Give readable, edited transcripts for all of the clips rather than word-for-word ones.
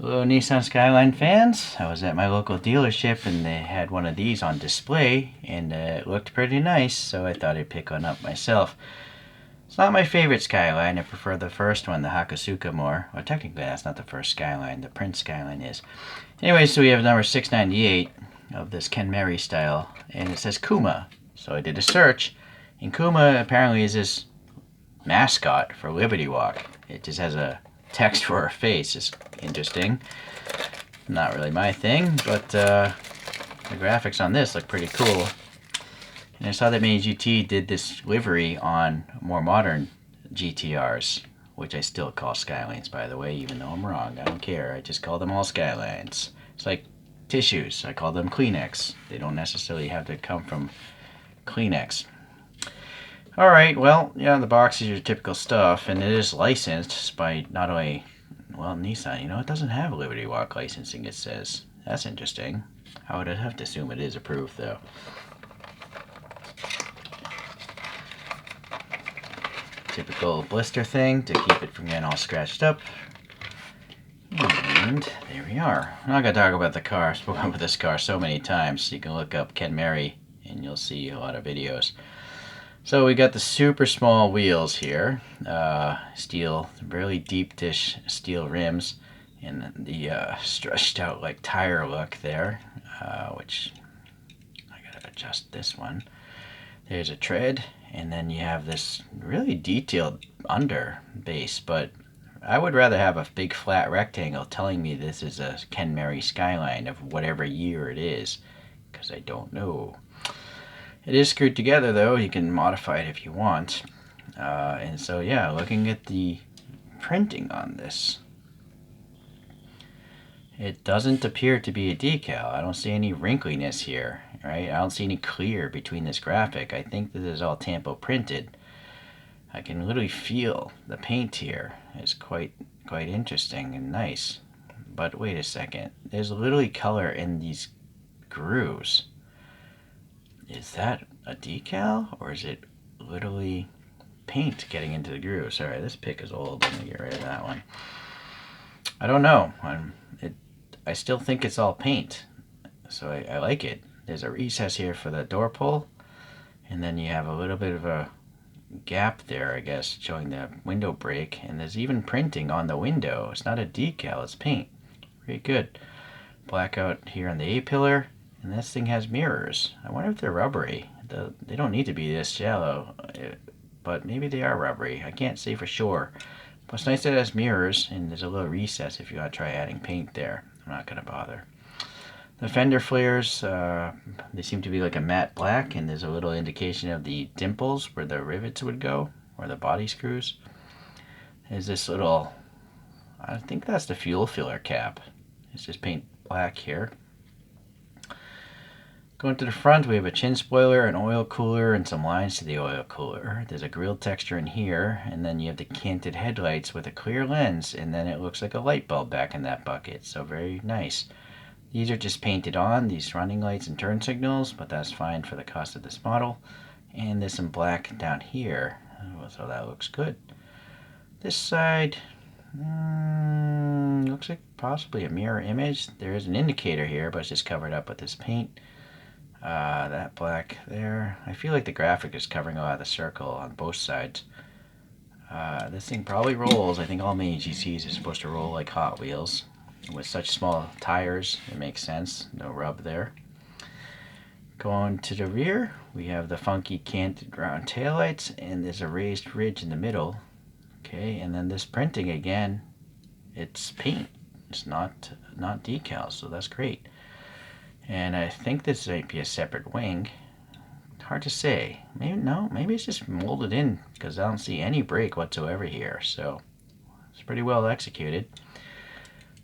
Hello Nissan Skyline fans. I was at my local dealership and they had one of these on display and it looked pretty nice, so I thought I'd pick one up myself. It's not my favorite Skyline. I prefer the first one, the Hakosuka, more. Well, technically that's not the first Skyline, the Prince Skyline is. Anyway, so we have number 698 of this Kenmeri style and it says Kuma. So I did a search and Kuma apparently is this mascot for Liberty Walk. It just has a text for her face. Is interesting. Not really my thing, but the graphics on this look pretty cool. And I saw that MiniGT did this livery on more modern GTRs, which I still call Skylines, by the way, even though I'm wrong. I don't care. I just call them all Skylines. It's like tissues. I call them Kleenex. They don't necessarily have to come from Kleenex. Alright, well, yeah, the box is your typical stuff, and it is licensed by not only, well, Nissan. You know, it doesn't have Liberty Walk licensing, it says. That's interesting. I would have to assume it is approved, though. Typical blister thing to keep it from getting all scratched up. And there we are. I'm not going to talk about the car. I've spoken about this car so many times. You can look up Kenmeri, and you'll see a lot of videos. So we got the super small wheels here, steel, really deep dish steel rims, and the stretched out like tire look there, which I gotta adjust this one. There's a tread, and then you have this really detailed under base, but I would rather have a big flat rectangle telling me this is a Kenmeri Skyline of whatever year it is, because I don't know. It is screwed together though, you can modify it if you want. And so yeah, looking at the printing on this, it doesn't appear to be a decal. I don't see any wrinkliness here, right? I don't see any clear between this graphic. I think this is all tampo printed. I can literally feel the paint here. It's quite interesting and nice. But wait a second, there's literally color in these grooves. Is that a decal, or is it literally paint getting into the groove? Sorry, this pick is old. Let me get rid of that one. I don't know. I still think it's all paint, so I like it. There's a recess here for the door pull, and then you have a little bit of a gap there, I guess, showing the window break, and there's even printing on the window. It's not a decal, it's paint. Very good. Blackout here on the A-pillar. And this thing has mirrors. I wonder if they're rubbery. They don't need to be this shallow, but maybe they are rubbery. I can't say for sure. But it's nice that it has mirrors, and there's a little recess if you want to try adding paint there. I'm not going to bother. The fender flares, they seem to be like a matte black, and there's a little indication of the dimples where the rivets would go, or the body screws. There's this little, I think that's the fuel filler cap. It's just paint black here. Going to the front, we have a chin spoiler, an oil cooler, and some lines to the oil cooler. There's a grille texture in here, and then you have the canted headlights with a clear lens, and then it looks like a light bulb back in that bucket, so very nice. These are just painted on, these running lights and turn signals, but that's fine for the cost of this model. And there's some black down here, so that looks good. This side looks like possibly a mirror image. There is an indicator here, but it's just covered up with this paint. That black there. I feel like the graphic is covering a lot of the circle on both sides. This thing probably rolls. I think all MiniGTs are supposed to roll like Hot Wheels. With such small tires, it makes sense. No rub there. Going to the rear, we have the funky canted round taillights, and there's a raised ridge in the middle. Okay, and then this printing again, it's paint. It's not decals, so that's great. And I think this might be a separate wing. Hard to say. Maybe it's just molded in because I don't see any break whatsoever here. So it's pretty well executed.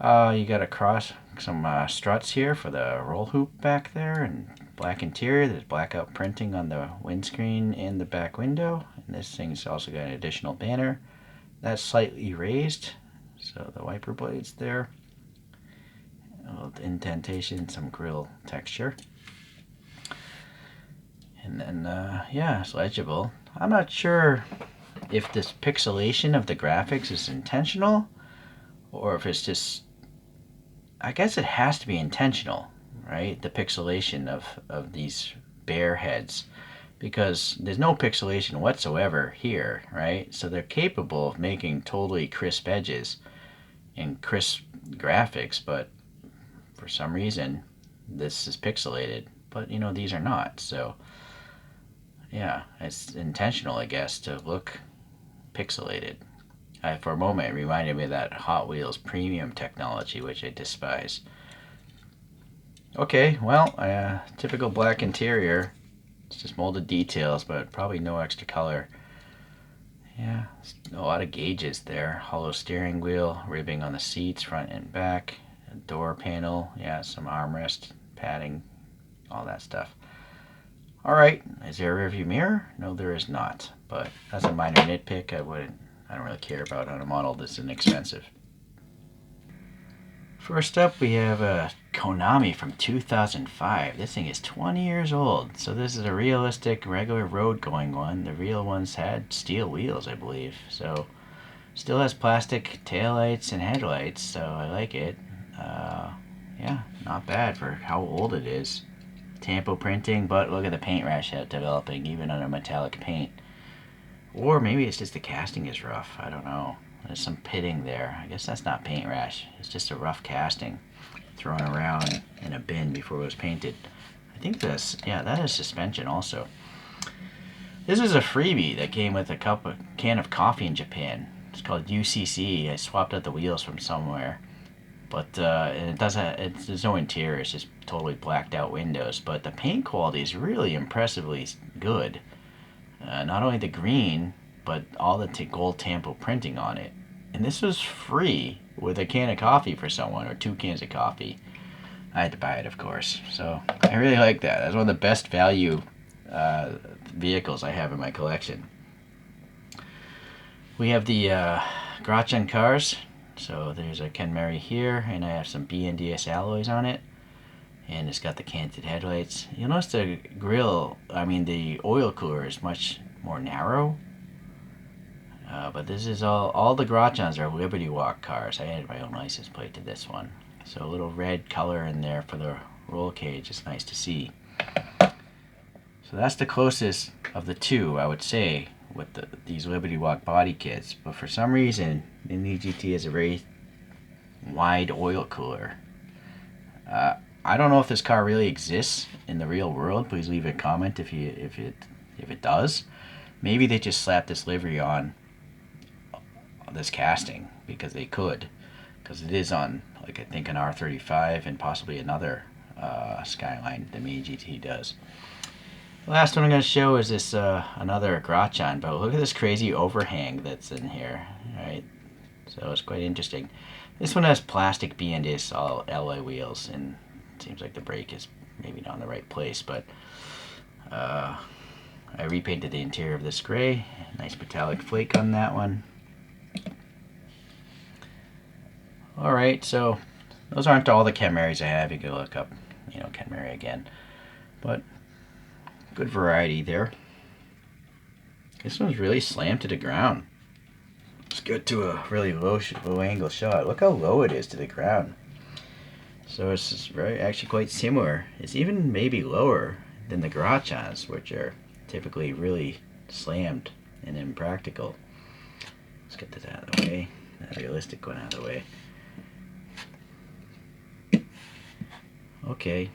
You got some struts here for the roll hoop back there, and black interior. There's blackout printing on the windscreen and the back window. And this thing's also got an additional banner. That's slightly raised, so the wiper blades there. A little indentation, some grill texture. And then, yeah, it's legible. I'm not sure if this pixelation of the graphics is intentional or if it's just I guess it has to be intentional, right? The pixelation of these bare heads, because there's no pixelation whatsoever here, right? So they're capable of making totally crisp edges and crisp graphics, but for some reason this is pixelated. But these are not. So yeah, it's intentional, I guess, to look pixelated. For a moment, it reminded me of that Hot Wheels premium technology, which I despise. Okay, well, typical black interior. It's just molded details, but probably no extra color. Yeah, a lot of gauges there. Hollow steering wheel, ribbing on the seats, front and back. A door panel, yeah, some armrest, padding, all that stuff. Alright, is there a rearview mirror? No, there is not, but that's a minor nitpick. I don't really care about on a model that's inexpensive. First up, we have a Konami from 2005. This thing is 20 years old, so this is a realistic, regular road-going one. The real ones had steel wheels, I believe, so still has plastic taillights and headlights, so I like it. Yeah, not bad for how old it is. Tampo printing, but look at the paint rash developing, even under metallic paint. Or maybe it's just the casting is rough. I don't know. There's some pitting there. I guess that's not paint rash. It's just a rough casting thrown around in a bin before it was painted. I think that is suspension also. This is a freebie that came with a can of coffee in Japan. It's called UCC. I swapped out the wheels from somewhere. But there's no interior. It's just totally blacked out windows. But the paint quality is really impressively good. Not only the green, but all the gold Tampo printing on it. And this was free with a can of coffee for someone, or 2 cans of coffee. I had to buy it, of course. So I really like that. That's one of the best value vehicles I have in my collection. We have the Grotjan cars. So there's a Kenmeri here, and I have some BNDS alloys on it. And it's got the canted headlights. You'll notice the the oil cooler is much more narrow. But this is all the Grotjans are Liberty Walk cars. I added my own license plate to this one. So a little red color in there for the roll cage is nice to see. So that's the closest of the two, I would say, with these Liberty Walk body kits. But for some reason, MiniGT has a very wide oil cooler. I don't know if this car really exists in the real world. Please leave a comment if it does. Maybe they just slapped this livery on this casting because they could, because it is on, like, I think an R35 and possibly another Skyline the MiniGT does. The last one I'm going to show is this another Grotjan, but look at this crazy overhang that's in here, right? So it's quite interesting. This one has plastic BNDS all alloy wheels, and it seems like the brake is maybe not in the right place, but I repainted the interior of this gray. Nice metallic flake on that one. Alright, so those aren't all the Kenmeris I have. You can look up, Kenmeri again. But good variety there. This one's really slammed to the ground. Let's get to a really low angle shot. Look how low it is to the ground. So it's actually quite similar. It's even maybe lower than the Grotjans, which are typically really slammed and impractical. Let's get this out of the way. That realistic one out of the way. Okay.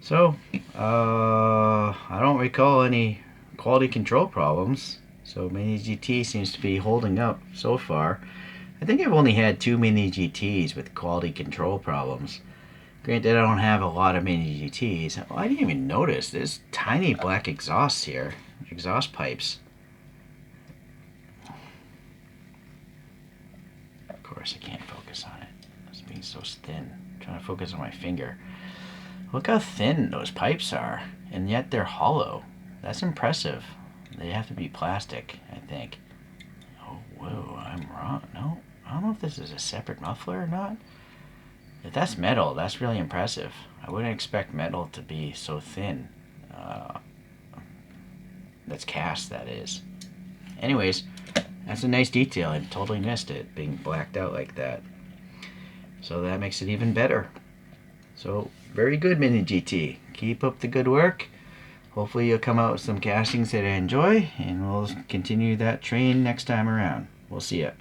So, I don't recall any quality control problems. So MiniGT seems to be holding up so far. I think I've only had 2 MiniGTs with quality control problems. Granted, I don't have a lot of MiniGTs. Oh, I didn't even notice. There's tiny black exhausts here. Exhaust pipes. Of course, I can't focus on it. It's being so thin. I'm trying to focus on my finger. Look how thin those pipes are, and yet they're hollow. That's impressive. They have to be plastic, I think. Oh, whoa, I'm wrong. No, I don't know if this is a separate muffler or not. If that's metal, that's really impressive. I wouldn't expect metal to be so thin. That's cast, that is. Anyways, that's a nice detail. I totally missed it, being blacked out like that. So that makes it even better. So very good, MiniGT. Keep up the good work. Hopefully you'll come out with some castings that I enjoy, and we'll continue that train next time around. We'll see ya.